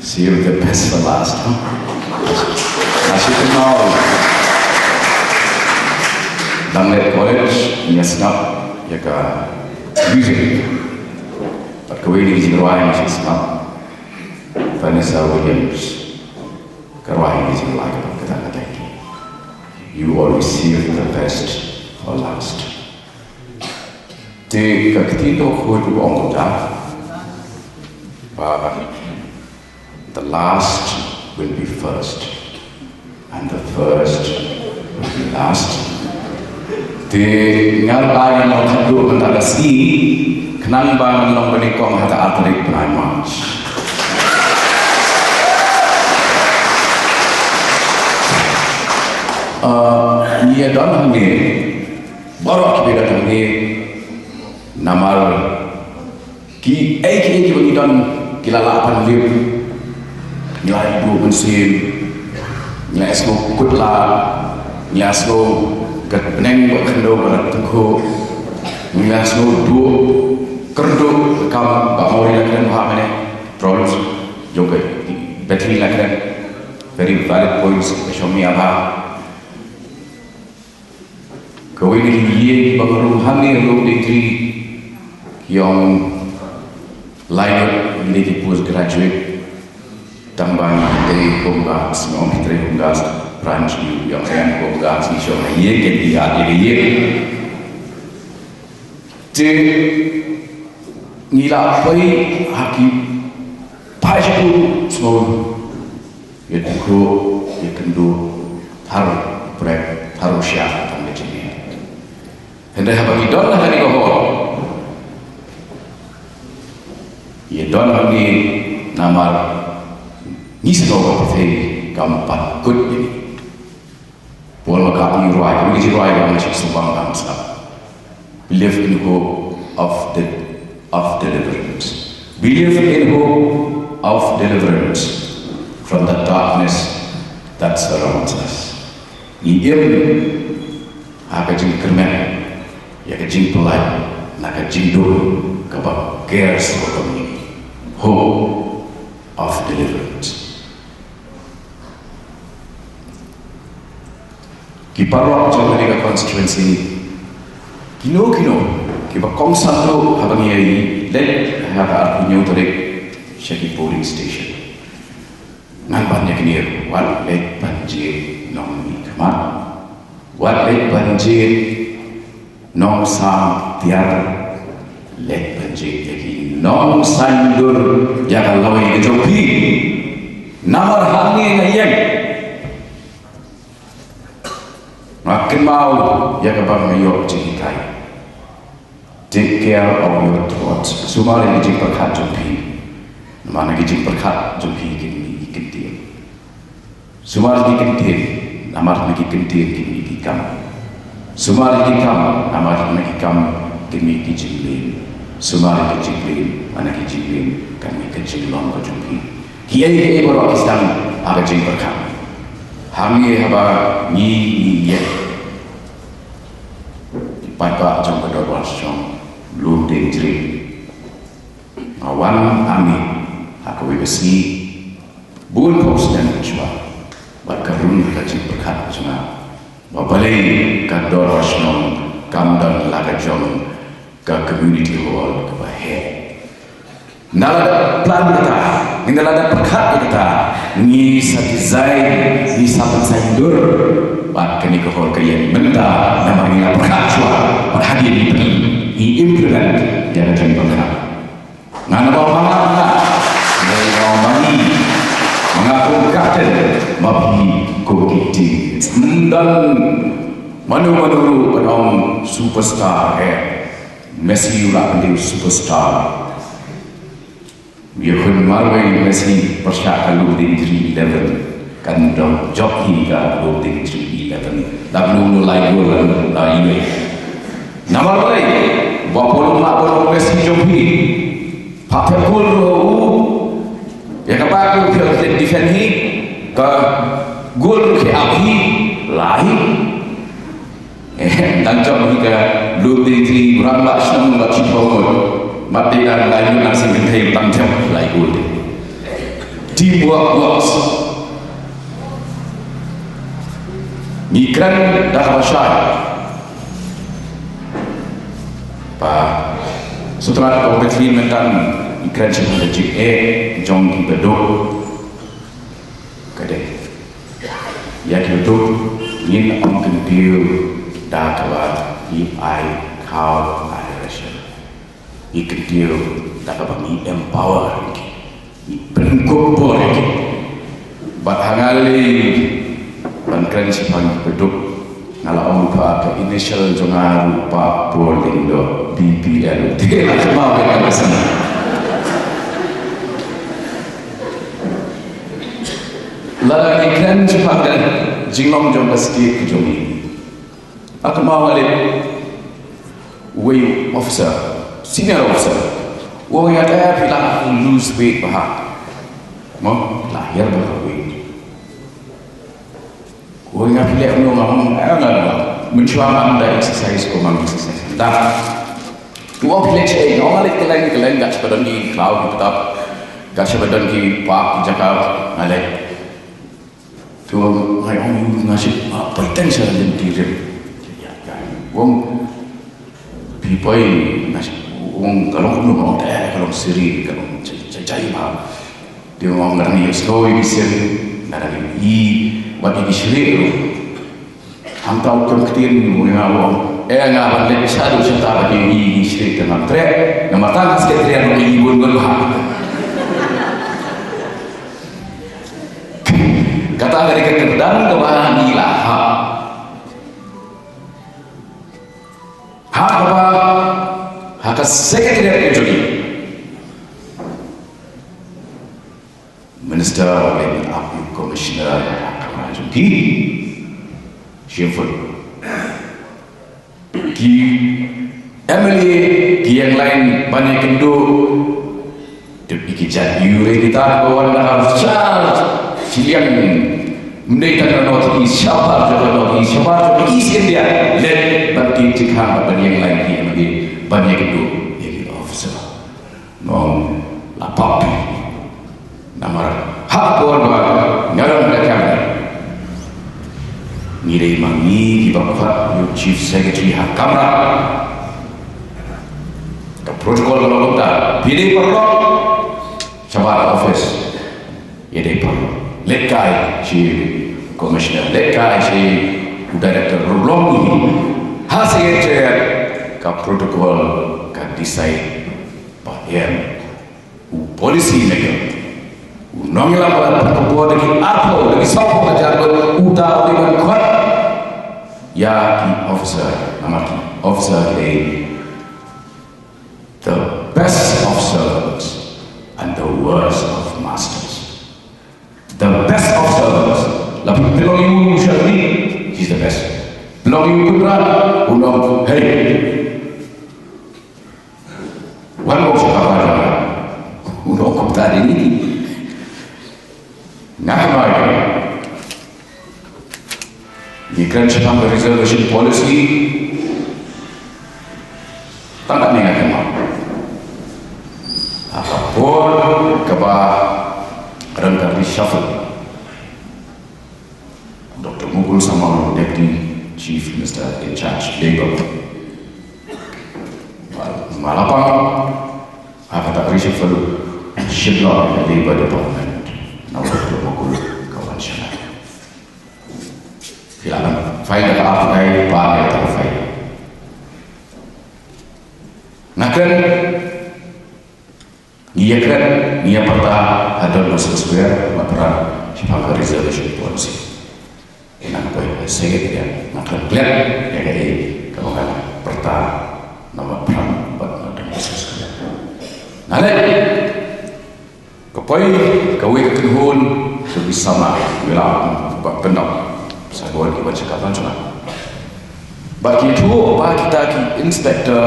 save the best for last masih kenal Langlet College nyasnap ya ka music pat kawai ni jingkwai masih snap Vanessa Williams karwai ni jingkwai kata-kata you always save the best for last. Te kakitino hudu ongoda, but the last will be first, and the first will be last. Te ngarba yang mau kadu antara si kenang bang nong benikong hata arterik penaiman. Ia don hangi borok kita hangi namal ki eki bagi don kila lapan lip nilai ibu bensin nilai esmo kutla nilai esmo kat peneng buat kendo berat tengku nilai esmo dua kerdo kam bak mori lakukan apa mana problems juga battery lakukan very valid points show me apa Kawin ini pengaruh hangi untuk degree yang lain menjadi postgraduate tambah dari Kongas, non kita Kongas branch yang saya Kongas ni so ye ke dia ye je nila pai haki paju semua ye ko ye kendo thar break tharu sya tamne jini Hendai habang idon lah hari kohor. Idon lagi namar nisno putih kampat kut ini. Pola kami ruai, kami ruai yang masih sumbang bangsa. Believe in hope of deliverance. Believe in hope of deliverance from the darkness that surrounds us. Iim apa jeng kermen. Ya kajing pelai, nak kajing dulu kepada cares for community, hope of deliverance. Kiparok jauh dari konstituensi ini, kino kipa kongsan tu habang yai let haba arpunya tarik Shaki polling station. Nampannya kini wat let banjir nong nikmat, wat let banjir Nong sang tiar let banjir lagi nong sandur jaga lawai kejopi namar hangi ngayeng makin mau jaga bang ngayok cikai take care of your thoughts sumari ni jing perkat jopi mana ki jing perkat jopi kini ikintin sumari ikintin namar ni ikintin kini ikam Sumari kikam, amar nakikam kami kijilin. Sumari kijilin, anak kijilin kami kijilon kejumpi. Kiai borok islam aga jing berkam. Hangi haba ni ye. Pada jam kedua song belum dengri. Awan ami aku besi bun pos dan cua. Bakarun kajing berkat cuma. Bapalai kador wasnom kamdan lagajong ke community hall ke bahe. Nalada plan kita, nalada perkat kita, ni satizai, ni sapan saindur, bat kini ke hall kaya benda, nama ni perkat cua, perhadian ni implement dia jadi perkat. Nana bawa mana? Dari bawa mani, mengaku katen, mapi kokiti. Dan manu-manu penong superstar Messi ulah penting superstar Biarpun marwai masih persyaratan loading 311 kan dong job hingga loading 311 tak belum mulai bulan lain nama lain bapol mak bapol masih job hi pakai pul ya kapag kita defend hi ke gol ke api lain dan job hingga loading 3 berang lah senang lah cipong mati dan lain nasi gentai tangcap lai gol teamwork works migran dah masyai pak setelah kompetisi mentan migran sebelum jong di bedok kade ya di bedok ingin ambil deal dah kawat I kau ikan dia tak apa ni empower berkumpul lagi bahangali bangkran sepang beduk ngalau apa ke initial jongar pak boarding do BPL dia nak mau ke sana lalu ikan sepang dan jinglong jom basket jomi aku mau balik way officer senior officer, orang ada bilang lose weight bahag, mau lahir berweight. Orang yang pilih orang mencuba anda exercise, orang exercise. Dah, orang pilih cek, orang lek kelen gas badan di cloud tetap, gas badan di park Jakarta, alek. Tu orang ngasih potential dan diri. Orang people ngasih kalau kamu mau kalau seri kalau cai bah dia mau ngerti slow bisa ada lagi buat ini seri hantar kemudian mengawo nggak boleh satu cerita lagi ini seri dengan trek nama tangga sekitar yang ibu berhak kata dari kedang ke bahan ilah hak apa hak sekretariat Jodi Minister oleh Api Komisioner Kamar Jodi Syiful ki MLA ki yang lain banyak kendu demi kijat yure kita bawa harus charge silian mendekat noti siapa jadi India let bagi jika banyak lain ki MLA banyak itu jadi officer non lapap nama hak keluarga nyaran mereka nilai mangi di bapak chief secretary hak kamera ke protokol kalau kita pilih perlu coba office ya deh perlu lekai si commissioner lekai si director rolong ini hasil ka protokol ka decide bahagian polisi negara nongila pada pertemuan dengan apa dengan siapa menjaga udah dengan kuat ya ki officer nama ki officer the best of servants and the worst of masters the best of servants tapi belum syar'i he's the best belum kudrat unang hey Wan mau cakap apa? Udah kau tadi ni, nak apa? Ikan cakap reservation policy, tak ni nak apa? Apapun kebah rangka reshuffle. Dr. Mugul sama Deputy Chief Minister in charge Labor. Malapang apa tak reshuffle Shibla Labor Department nama Dr. Mugul kawan syarah silakan file apa kai pakai atau file nakan ia perta ada masuk square matran siapa reservation policy enak apa saya dia nakan clear ya kayak kalau kan perta nama peran nale Pai kawe kenhun lebih sama wilayah pendok sahabat kita cakap cuma. Bagi itu apa kita ki inspektor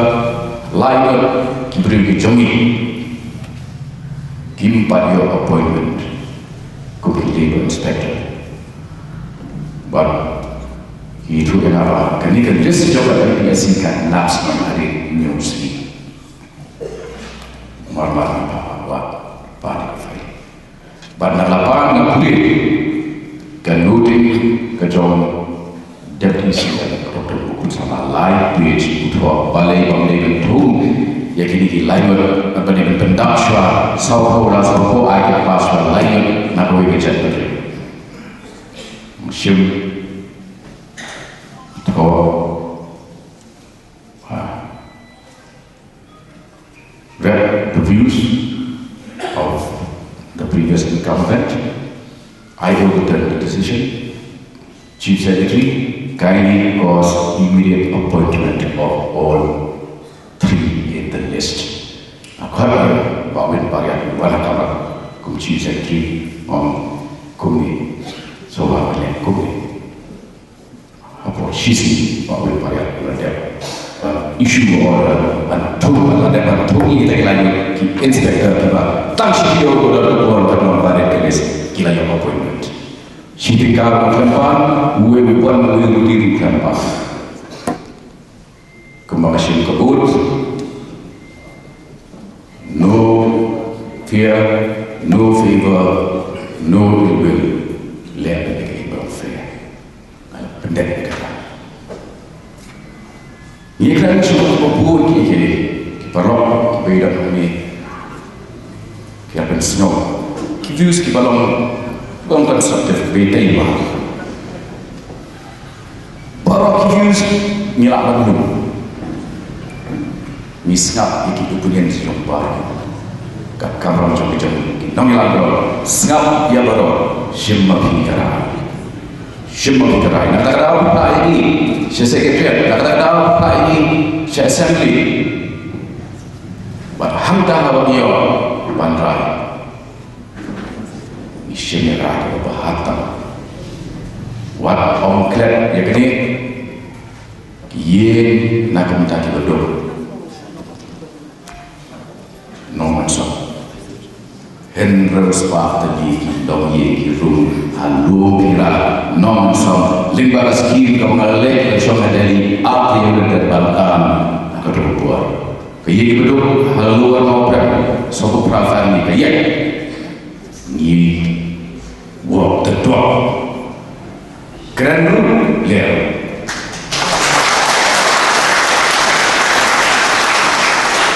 lain ki beri jongi kimpat your appointment kubi labor inspector. But itu kenapa? Kini kan list job ada di singkat laps hari news ni. Marmar apa pada kafir. But nak lapangan nak kulit kan noting kejauh deputy CEO Dr. Bukun sama live page utwa balai bangladesh tum ya kini ki live apa ni pendak shwa sauho rasa ko ai pas live nak koi kejat betul. Shim to read the views of the previous government. I overturned the decision. Chief Secretary kindly cause immediate appointment of all three in the list. Akhirnya, Bawin Parian Wanakama, kum Chief Secretary kumi soal kumi. Apa sisi Bawin Parian Wanakama isu orang tu ada bantuan kita lagi inspektor kita tangsi dia orang orang orang pada kelas kita yang appointment. Siti kau kenapa? Ue bukan ue diri kenapa? Kemasin kebut, no fear, no favor, no ill will. Lihat lagi fair. Pendek kata. Ini kan cuma kebut kini. Perlu beda kami. Kita pensno. Views kita balong konstruktif beda iba. Baru views milak dulu. Misngap iki punya jumpa. Kat kamera jom. Nang milak dulu. Ngap ya baru shimma pikara. Shimma pikara. Nak tahu apa ini? Sekretariat. Nak tahu apa ini? Assembly. But hamda hawayo bandrai. Isyanya rakyat berbahatam. Wat ongklet ya kini yen nak minta betul. Nomor so. Henry Spark tadi dong ye kirum halu kira nomor so. Lingkar skill kau ngalek so dari apa yang terbalkan aku terbuat. Kaya betul halu orang orang so perasaan ni kaya ni. Walk the dog. Grand rule, Leo.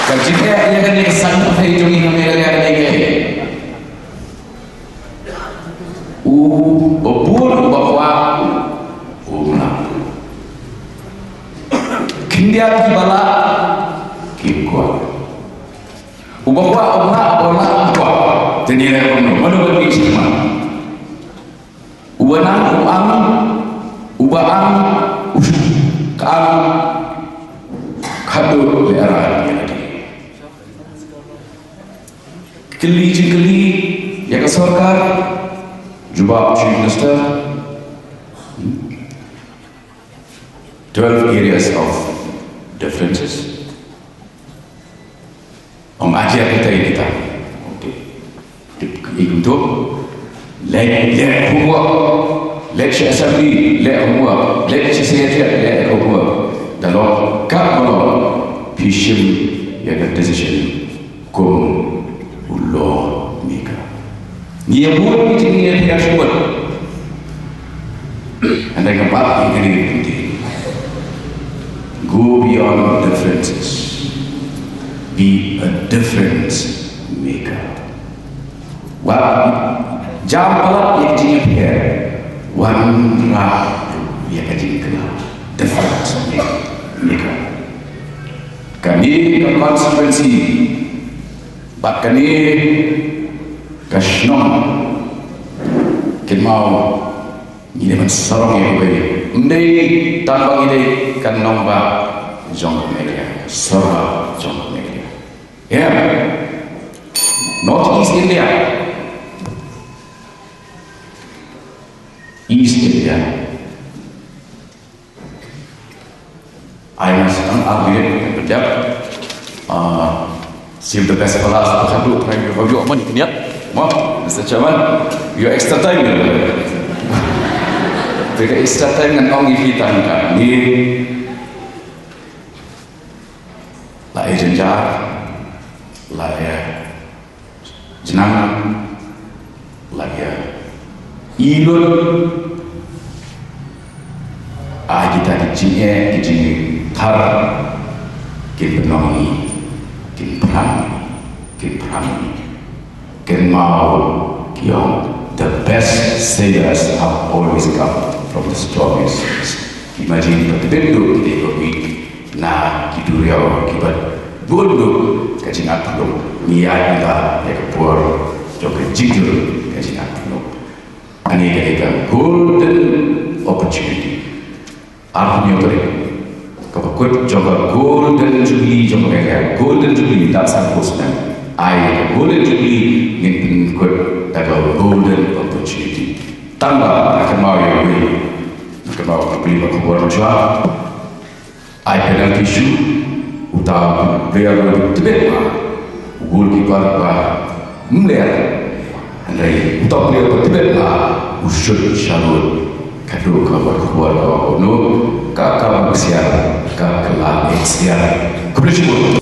Kalau jika ia kan yang sangat terjadi kami ada lagi. Bubur bahwa umna. Kindia kibala kikuat. Bahwa umna kuat. Jadi ada mana bagi semua. Ubanang, ubaan, kan, kado learan lagi. Keli, ya ke sarkar, jubah Chief Minister, 12 areas of differences. Ajar kita ini tak, okay. Itu. Let homework, let assembly, let homework, let secretariat, let homework. Dalam kalau pishim yang decision kum ullah mika. Dia buat ini dia tidak buat. Anda keempat ini penting. Go beyond differences. Be a difference maker. Jam balap yang jadi PR, warna yang jadi kena difference maker. Kami ke konsekuensi, bak kami ke snom, kita mau ini mensorong yang baik. Mending tanpa ini kan nombak jong media, sorang jong media. Ya, North East India. Ahli Pendap. Save the best for last. Aduh, review apa nih niat? Mr. Chairman, your extra time ni. Jika extra time dengan orang kita ni, lah jenjar, lah jenang, lah ilun, kita dijini thar, kita benongi, kita perang, kita mau kiong. The best sailors have always come from the strongest. Imagine betul kita kopi na kiduriau kibat bunduk kajingat peluk niat kita ekspor jauh jujur kajingat peluk. Ani kita golden opportunity. Artinya tu kapakut jauh golden jubilee jauh kayak golden jubilee tak sangkut senang. Golden jubilee ni kut dapat golden opportunity. Tambah akan mau yang akan beli berkumpul jual. Penalty shoot, utama player berbeza. Goalkeeper melihat, andai utama player berbeza, usut shalut, kado kabar kuat kau no, kakak bersiar, kakak eksiar. Kemudian